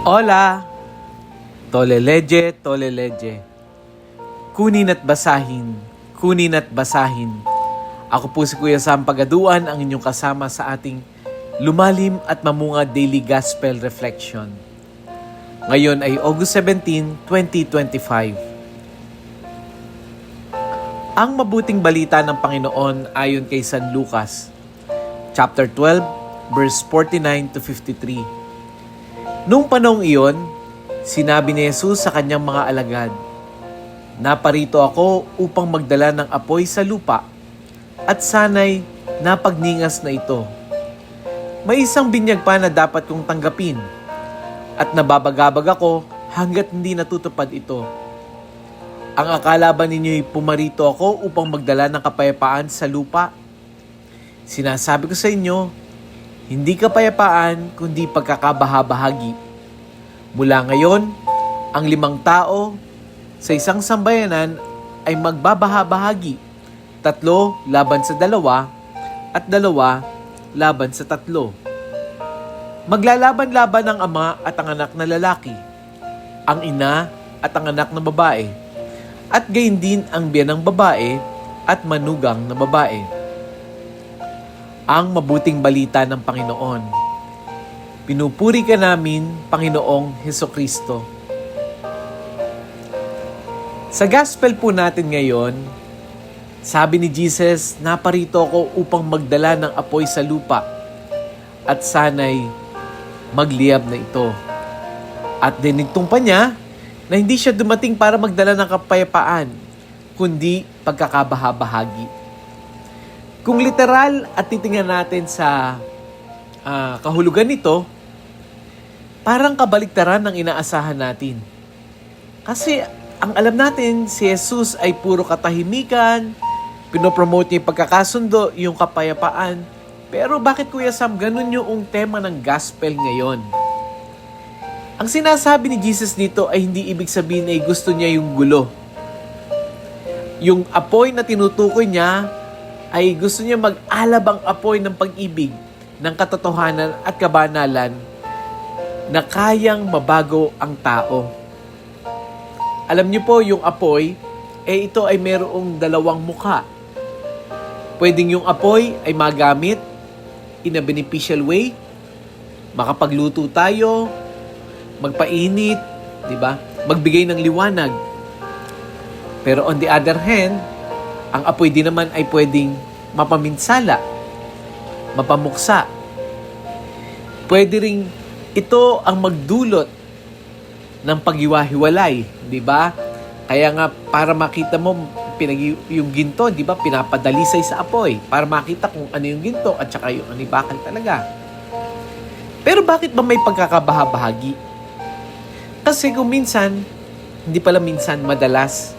Hola! Toleleje, toleleje. Kunin at basahin, kunin at basahin. Ako po si Kuya Sam Pagaduan, ang inyong kasama sa ating lumalim at mamunga Daily Gospel Reflection. Ngayon ay August 17, 2025. Ang mabuting balita ng Panginoon ayon kay San Lucas, chapter 12, verse 49 to 53. Noong panahong iyon, sinabi ni Jesus sa kanyang mga alagad, "Naparito ako upang magdala ng apoy sa lupa, at sana'y napagningas na ito. May isang binyag pa na dapat kong tanggapin, at nababagabag ako hanggat hindi natutupad ito. Ang akala ba ninyo'y pumarito ako upang magdala ng kapayapaan sa lupa? Sinasabi ko sa inyo, hindi kapayapaan kundi pagkakabahabahagi. Mula ngayon, ang 5 tao sa isang sambayanan ay magbabahabahagi, 3 laban sa 2 at 2 laban sa 3. Maglalaban-laban ang ama at ang anak na lalaki, ang ina at ang anak na babae, at gayon din ang biyanang babae at manugang na babae." Ang mabuting balita ng Panginoon. Pinupuri ka namin, Panginoong Hesukristo. Sa gospel po natin ngayon, sabi ni Jesus, "Naparito ako upang magdala ng apoy sa lupa, at sana'y magliyab na ito." At dinigtong pa niya na hindi siya dumating para magdala ng kapayapaan, kundi pagkakabahabahagi. Kung literal at titingnan natin sa kahulugan nito, parang kabaliktaran ng inaasahan natin. Kasi ang alam natin, si Jesus ay puro katahimikan, pinopromote niya yung pagkakasundo, yung kapayapaan. Pero bakit, Kuya Sam, ganun yung tema ng gospel ngayon? Ang sinasabi ni Jesus dito ay hindi ibig sabihin ay gusto niya yung gulo. Yung apoy na tinutukoy niya ay gusto niya mag-alab ang apoy ng pag-ibig, ng katotohanan at kabanalan na kayang mabago ang tao. Alam niyo po, yung apoy, ito ay mayroong 2 mukha. Pwedeng yung apoy ay magamit in a beneficial way, makapagluto tayo, magpainit, di ba? Magbigay ng liwanag. Pero on the other hand, ang apoy din naman ay pwedeng mapaminsala, mapamuksa. Pwede ring ito ang magdulot ng paghiwa-hiwalay, di ba? Kaya nga para makita mo yung ginto, di ba? Pinapadalisay sa apoy para makita kung ano yung ginto at saka yung ano bakal talaga. Pero bakit ba may pagkakabahabahagi? Kasi kung minsan, hindi pala minsan, madalas.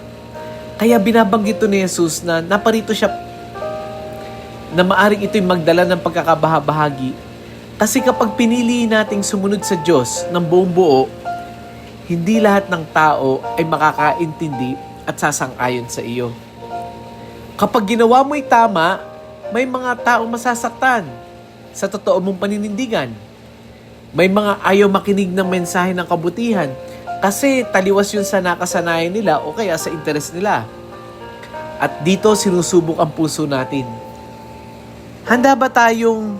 Kaya binabanggit ito ni Jesus na naparito siya na maaring ito'y magdala ng pagkakabahabahagi. Kasi kapag pinili nating sumunod sa Diyos ng buong buo, hindi lahat ng tao ay makakaintindi at sasang-ayon sa iyo. Kapag ginawa mo'y tama, may mga taong masasaktan sa totoo mong paninindigan. May mga ayaw makinig ng mensahe ng kabutihan kasi taliwas yun sa nakasanayan nila o kaya sa interes nila. At dito sinusubok ang puso natin. Handa ba tayong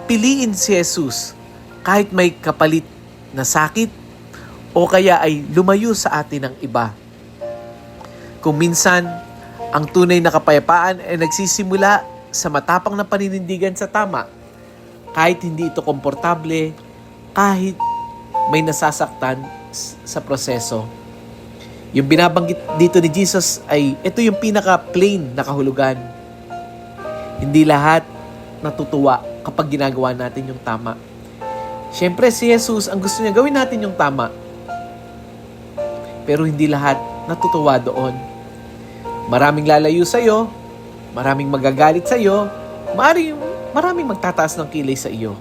piliin si Jesus kahit may kapalit na sakit o kaya ay lumayo sa atin ng iba? Kung minsan, ang tunay na kapayapaan ay nagsisimula sa matapang na paninindigan sa tama, kahit hindi ito komportable, kahit may nasasaktan sa proseso. Yung binabanggit dito ni Jesus ay ito yung pinaka-plain na kahulugan. Hindi lahat natutuwa kapag ginagawa natin yung tama. Siyempre si Jesus, ang gusto niya gawin natin yung tama. Pero hindi lahat natutuwa doon. Maraming lalayo sa'yo, maraming magagalit sa'yo, maraming magtataas ng kilay sa iyo.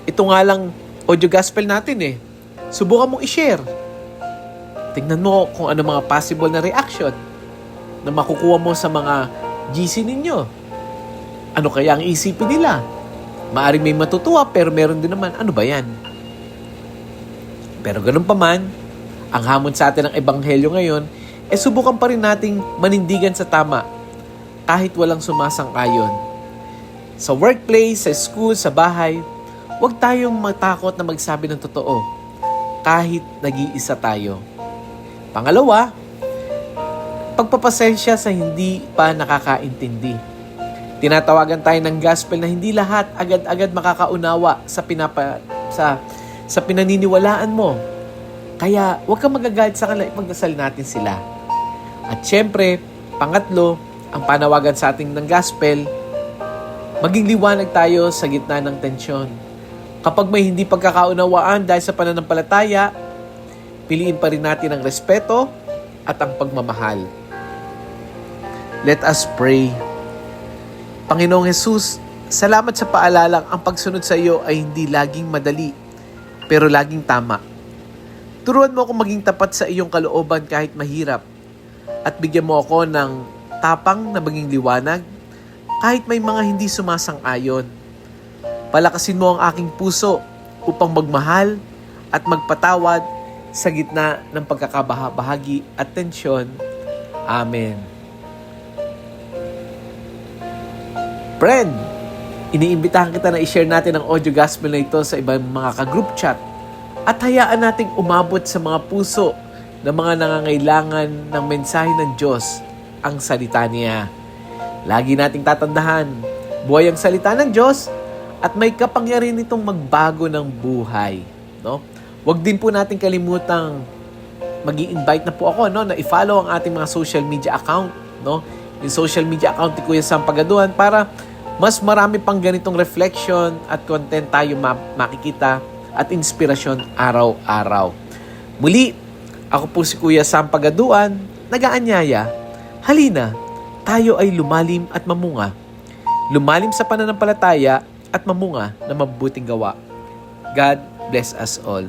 Ito nga lang audio gospel natin Subukan mong i-share. Tingnan mo kung ano mga possible na reaction na makukuha mo sa mga GC ninyo. Ano kaya ang isipin nila? Maaring may matutuwa pero meron din naman, ano ba yan? Pero ganun pa man, ang hamon sa atin ng Ebanghelyo ngayon, subukan pa rin nating manindigan sa tama kahit walang sumasang-ayon. Sa workplace, sa school, sa bahay, huwag tayong matakot na magsabi ng totoo kahit nag-iisa tayo. Pangalawa, pagpapasensya sa hindi pa nakakaintindi. Tinatawagan tayo ng gospel na hindi lahat agad-agad makakaunawa sa pinaniniwalaan mo. Kaya huwag kang magagalit sa kanila, ipagdasal natin sila. At syempre, pangatlo, ang panawagan sa ating ng gospel, maging liwanag tayo sa gitna ng tensyon. Kapag may hindi pagkakaunawaan dahil sa pananampalataya, piliin pa rin natin ang respeto at ang pagmamahal. Let us pray. Panginoong Jesus, salamat sa paalalang ang pagsunod sa iyo ay hindi laging madali, pero laging tama. Turuan mo akong maging tapat sa iyong kalooban kahit mahirap, at bigyan mo ako ng tapang na maging liwanag kahit may mga hindi sumasang-ayon. Palakasin mo ang aking puso upang magmahal at magpatawad sa gitna ng pagkakabahabahagi at tensyon. Amen. Friend, iniimbitahan kita na i-share natin ang audio gospel na ito sa ibang mga ka-group chat at hayaan nating umabot sa mga puso ng mga nangangailangan ng mensahe ng Diyos, ang salita niya. Lagi nating tatandahan, buhay ang salita ng Diyos at may kapangyarihan nitong magbago ng buhay. No? Huwag din po natin kalimutang mag-i-invite na po ako na i-follow ang ating mga social media account. No? Yung social media account ni Kuya Sam Pagaduan para mas marami pang ganitong reflection at content tayo makikita at inspirasyon araw-araw. Muli, ako po si Kuya Sam Pagaduan, nag-aanyaya. Halina, tayo ay lumalim at mamunga. Lumalim sa pananampalataya at mamunga na mabubuting gawa. God bless us all.